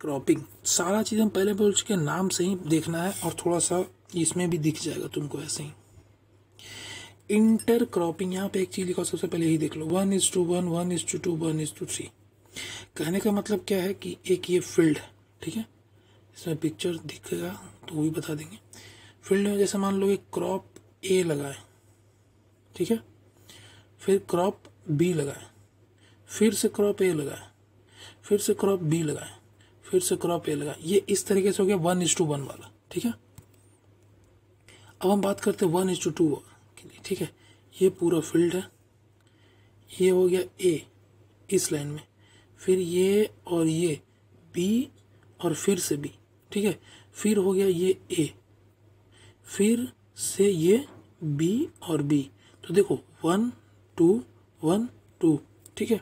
Cropping, सारा चीज़ हम पहले बोल चुके, नाम से ही देखना है और थोड़ा सा इसमें भी दिख जाएगा तुमको ऐसे ही। इंटर क्रॉपिंग, यहाँ पे एक चीज़ लिखा, सबसे पहले ही देख लो, 1:1, 1:2, 1:3। कहने का मतलब क्या है कि एक ये फील्ड, ठीक है, इसमें पिक्चर दिखेगा तो वो भी बता देंगे। फील्ड में जैसे मान लो एक क्रॉप ए लगाए, ठीक है, फिर क्रॉप बी लगाए, फिर से क्रॉप ए लगाए, फिर से क्रॉप बी लगाए, फिर से क्रॉप ए लगाए, ये इस तरीके से हो गया 1:1 वाला, ठीक है। अब हम बात करते हैं 1:2 के लिए, ठीक है। ये पूरा फील्ड है, ये हो गया ए इस लाइन में, फिर ये और ये बी और फिर से बी, ठीक है, फिर हो गया ये ए, फिर से ये बी और बी। तो देखो 1 2 1 2, ठीक है।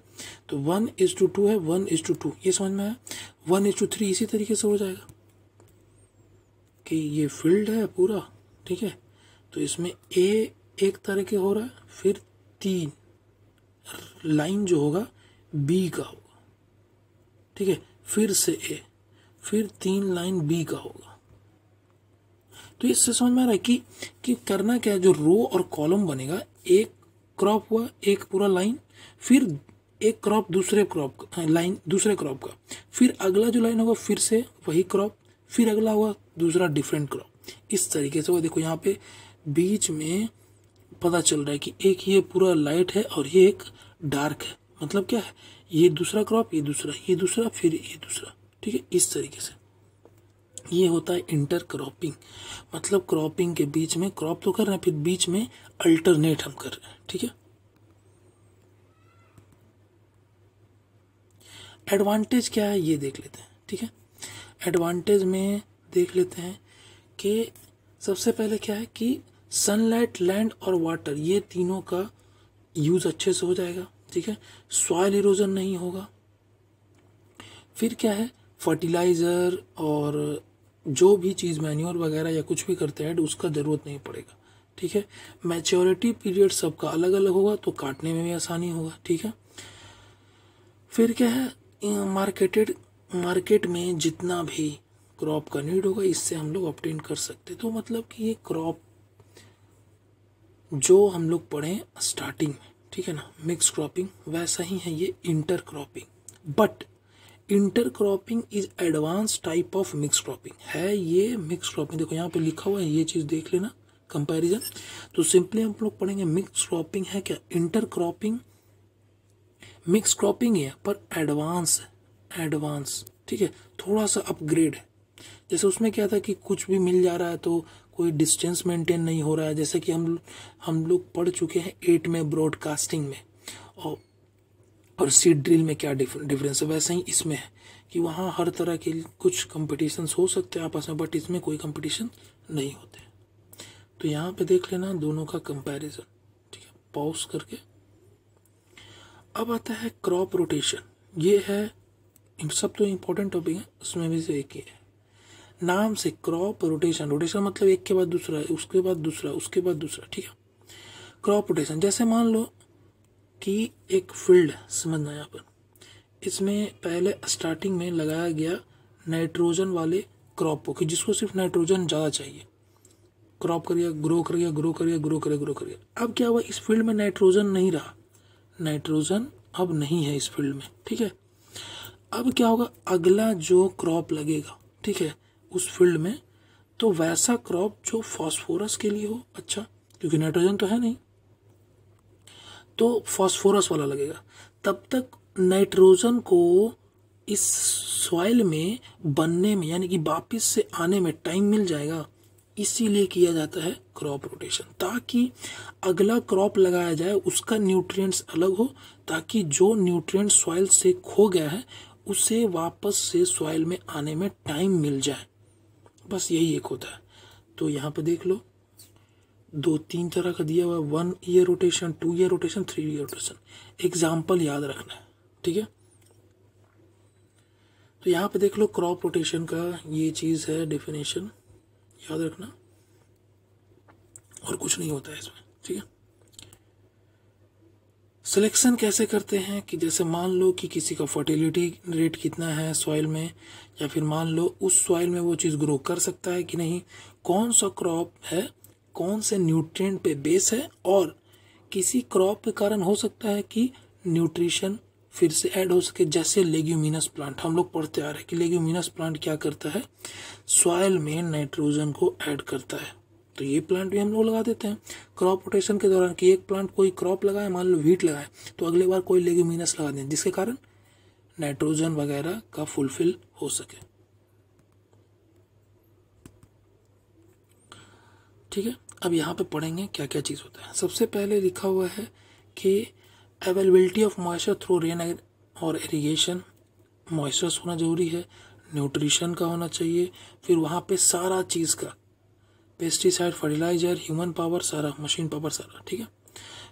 तो 1:2 है, 1:2, ये समझ में आया। 1:3 इसी तरीके से हो जाएगा कि ये फील्ड है पूरा, ठीक है, तो इसमें ए एक तरह के हो रहा है, फिर 3 लाइन जो होगा बी का होगा, ठीक है, फिर से ए, फिर 3 लाइन बी का होगा। तो इससे समझ में आ रहा है कि करना क्या है, जो रो और कॉलम बनेगा, एक क्रॉप हुआ, एक पूरा लाइन, फिर एक क्रॉप दूसरे क्रॉप का लाइन, दूसरे क्रॉप का, फिर अगला जो लाइन होगा फिर से वही क्रॉप, फिर अगला हुआ दूसरा डिफरेंट क्रॉप, इस तरीके से। वो देखो यहाँ पे बीच में पता चल रहा है कि एक ये पूरा लाइट है और ये एक डार्क है, मतलब क्या है, ये दूसरा क्रॉप, ये दूसरा, ये दूसरा, फिर ये दूसरा, ठीक है, इस तरीके से। ये होता है इंटर क्रॉपिंग, मतलब क्रॉपिंग के बीच में क्रॉप तो कर रहे हैं, फिर बीच में अल्टरनेट हम कर रहे हैं, ठीक है। एडवांटेज क्या है ये देख लेते हैं, ठीक है। एडवांटेज में देख लेते हैं कि सबसे पहले क्या है कि सनलाइट, लैंड और वाटर, ये तीनों का यूज़ अच्छे से हो जाएगा, ठीक है। सॉइल इरोजन नहीं होगा। फिर क्या है, फर्टिलाइज़र और जो भी चीज़ मैन्योर वगैरह या कुछ भी करते हैं उसका ज़रूरत नहीं पड़ेगा, ठीक है। मैच्योरिटी पीरियड सबका अलग अलग होगा तो काटने में भी आसानी होगा, ठीक है। फिर क्या है, मार्केट में जितना भी क्रॉप का नीड होगा इससे हम लोग ऑब्टेन कर सकते। तो मतलब कि ये क्रॉप जो हम लोग पढ़े स्टार्टिंग में, ठीक है ना, मिक्स क्रॉपिंग, वैसा ही है ये inter cropping. But inter cropping is advance type of mix cropping है। ये मिक्स क्रॉपिंग देखो यहाँ पे लिखा हुआ है, ये चीज़ देख लेना, कंपैरिजन। तो सिंपली हम लोग पढ़ेंगे मिक्स क्रॉपिंग है क्या, इंटर क्रॉपिंग मिक्स क्रॉपिंग है पर एडवांस है, एडवांस, ठीक है, थोड़ा सा अपग्रेड है। जैसे उसमें क्या था कि कुछ भी मिल जा रहा है तो कोई डिस्टेंस मेंटेन नहीं हो रहा है, जैसे कि हम लोग पढ़ चुके हैं 8 में ब्रॉडकास्टिंग में, और सीड ड्रिल में क्या डिफरेंस है, वैसे ही इसमें है कि वहाँ हर तरह के कुछ कंपटीशंस हो सकते हैं आपस में, बट इसमें कोई कंपटीशन नहीं होते। तो यहाँ पे देख लेना दोनों का कंपैरिजन, ठीक है, पॉज करके। अब आता है क्रॉप रोटेशन, ये है सब तो इम्पोर्टेंट टॉपिक है, उसमें भी से एक ही है, नाम से क्रॉप रोटेशन। रोटेशन मतलब एक के बाद दूसरा, उसके बाद दूसरा, उसके बाद दूसरा, ठीक है। क्रॉप रोटेशन जैसे मान लो कि एक फील्ड समझना यहाँ पर, इसमें पहले स्टार्टिंग में लगाया गया नाइट्रोजन वाले क्रॉप को, कि जिसको सिर्फ नाइट्रोजन ज़्यादा चाहिए, क्रॉप करिए, ग्रो करिए, ग्रो करिए, ग्रो करिए, ग्रो करिए। अब क्या हुआ, इस फील्ड में नाइट्रोजन नहीं रहा, नाइट्रोजन अब नहीं है इस फील्ड में, ठीक है। अब क्या होगा, अगला जो क्रॉप लगेगा, ठीक है, उस फील्ड में, तो वैसा क्रॉप जो फॉस्फोरस के लिए हो, अच्छा, क्योंकि नाइट्रोजन तो है नहीं, तो फॉस्फोरस वाला लगेगा। तब तक नाइट्रोजन को इस सॉइल में बनने में, यानी कि वापिस से आने में टाइम मिल जाएगा, इसीलिए किया जाता है क्रॉप रोटेशन, ताकि अगला क्रॉप लगाया जाए उसका न्यूट्रिएंट्स अलग हो, ताकि जो न्यूट्रिएंट्स सॉइल से खो गया है उसे वापस से सॉइल में आने में टाइम मिल जाए, बस यही एक होता है। तो यहाँ पे देख लो 2-3 तरह का दिया हुआ है, 1 year rotation, 2 year rotation, 3 year rotation. Example याद रखना है, ठीक है। तो यहाँ पे देख लो क्रॉप रोटेशन का ये चीज़ है, डेफिनेशन याद रखना, और कुछ नहीं होता है इसमें, ठीक है। सिलेक्शन कैसे करते हैं कि जैसे मान लो कि किसी का फर्टिलिटी रेट कितना है सॉइल में, या फिर मान लो उस सॉइल में वो चीज़ ग्रो कर सकता है कि नहीं, कौन सा क्रॉप है, कौन से न्यूट्रिएंट पे बेस है, और किसी क्रॉप के कारण हो सकता है कि न्यूट्रिशन फिर से ऐड हो सके। जैसे लेग्यूमिनस प्लांट हम लोग पढ़ते आ रहे हैं कि लेग्यूमिनस प्लांट क्या करता है, सॉइल में नाइट्रोजन को ऐड करता है, तो ये प्लांट भी हम लोग लगा देते हैं क्रॉप रोटेशन के दौरान। कि एक प्लांट कोई क्रॉप लगाए, मान लो व्हीट लगाए, तो अगले बार कोई लेग्यूमिनस लगा दें, जिसके कारण नाइट्रोजन वगैरह का फुलफिल हो सके। ठीक है, अब यहाँ पे पढ़ेंगे क्या क्या चीज़ होता है। सबसे पहले लिखा हुआ है कि availability of moisture through rain और इरिगेशन, मॉइस्चर होना जरूरी है, न्यूट्रिशन का होना चाहिए, फिर वहाँ पे सारा चीज़ का पेस्टिसाइड, फर्टिलाइजर, ह्यूमन पावर, सारा मशीन पावर सारा। ठीक है,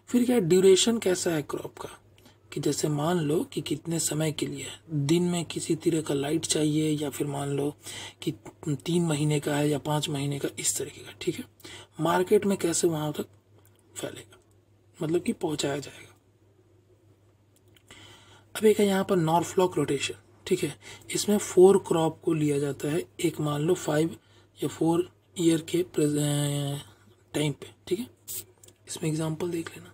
फिर क्या ड्यूरेशन कैसा है क्रॉप का, कि जैसे मान लो कि कितने समय के लिए, दिन में किसी तरह का लाइट चाहिए, या फिर मान लो कि 3 महीने का है या 5 महीने का, इस तरीके का। ठीक है, मार्केट में कैसे वहाँ तक फैलेगा, मतलब कि पहुँचाया जाएगा। अब एक है यहाँ पर नॉर्फ्लॉक रोटेशन। ठीक है, इसमें 4 क्रॉप को लिया जाता है, एक मान लो 5 या 4 ईयर के टाइम पे। ठीक है, इसमें एग्जांपल देख लेना।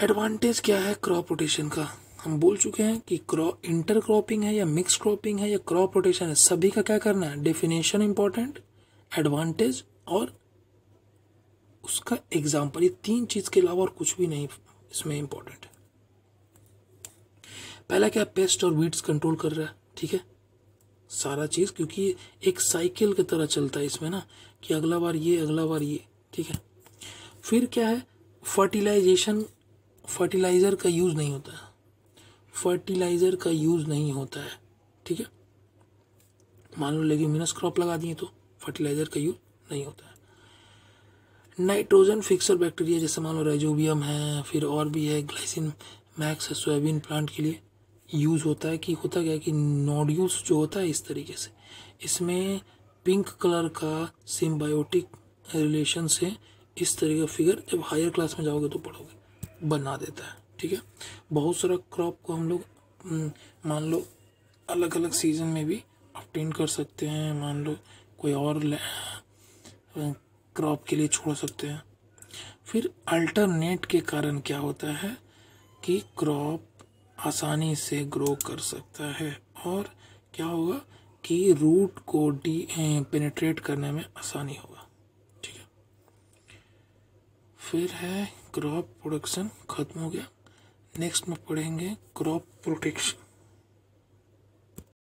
एडवांटेज क्या है क्रॉप रोटेशन का, हम बोल चुके हैं कि क्रॉप इंटर क्रॉपिंग है या मिक्स क्रॉपिंग है या क्रॉप रोटेशन है, सभी का क्या करना है, डेफिनेशन इंपॉर्टेंट, एडवांटेज और उसका एग्जाम्पल, ये 3 चीज के अलावा और कुछ भी नहीं इसमें इंपॉर्टेंट है। पहला क्या, पेस्ट और वीड्स कंट्रोल कर रहा है। ठीक है, सारा चीज, क्योंकि एक साइकिल की तरह चलता है इसमें ना, कि अगला बार ये, अगला बार ये। ठीक है, फिर क्या है, फर्टिलाइजेशन, फर्टिलाइजर का यूज नहीं होता है, फर्टिलाइजर का यूज नहीं होता है। ठीक है, मान लो लेग्यूमिनस क्रॉप लगा दिए तो फर्टिलाइजर का यूज नहीं होता है। नाइट्रोजन फिक्सर बैक्टीरिया, जैसे मान लो राइजोबियम है, फिर और भी है, ग्लाइसिन मैक्स है, सोयाबीन प्लांट के लिए यूज होता है। कि होता क्या है कि नोड्यूल्स जो होता है इस तरीके से, इसमें पिंक कलर का सिम्बायोटिक रिलेशन से इस तरह का फिगर जब हायर क्लास में जाओगे तो पढ़ोगे, बना देता है। ठीक है, बहुत सारा क्रॉप को हम लोग मान लो अलग अलग सीजन में भी ऑब्टेन कर सकते हैं, मान लो कोई और क्रॉप के लिए छोड़ सकते हैं। फिर अल्टरनेट के कारण क्या होता है कि क्रॉप आसानी से ग्रो कर सकता है, और क्या होगा कि रूट को पेनिट्रेट करने में आसानी होगा। ठीक है, फिर है क्रॉप प्रोडक्शन, खत्म हो गया। नेक्स्ट में पढ़ेंगे क्रॉप प्रोटेक्शन।